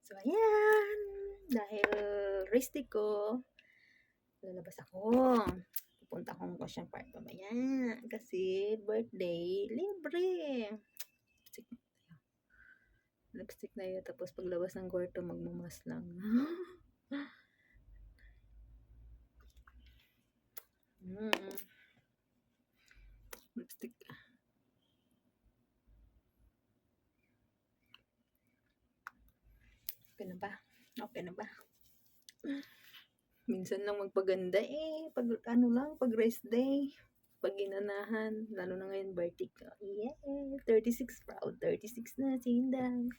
So, ayan. Dahil race day ko, lalabas ako. Pupunta akong Ocean Park mamaya. Kasi birthday, libre. Lipstick na yun. Tapos paglabas ng kwarto, magmamas lang. Lipstick. Okay na ba? Okay na ba? Minsan lang magpaganda pag ano lang, pag rest day, pag inanahan, lalo na ngayon birthday ko. Yeah, 36 proud, 36 na sinday.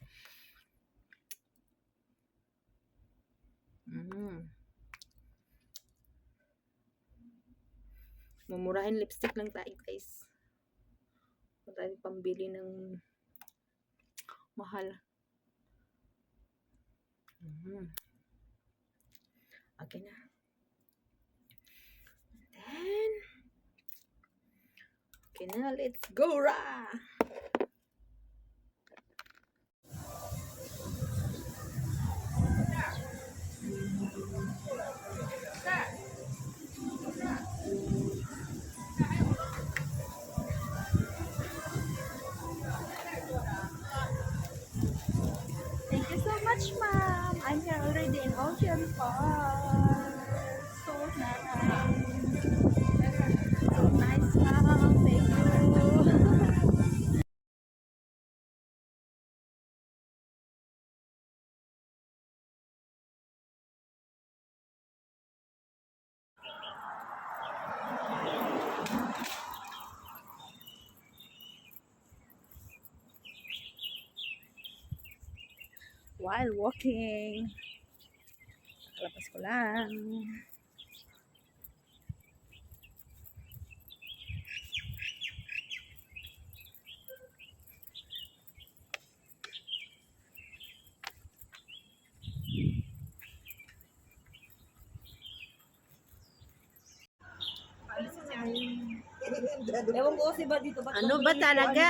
Mamurahin lipstick lang tayo, guys. Wala tayong pambili ng mahal. Okay na. Then, okay na, let's go, Ra! Thank you so much, ma'am. I'm here already in Ocean Park. So nice. So nice, ma'am. Thank you. While walking, labas ko lang. Ewan ko kasi ba dito ba? Ano ba talaga?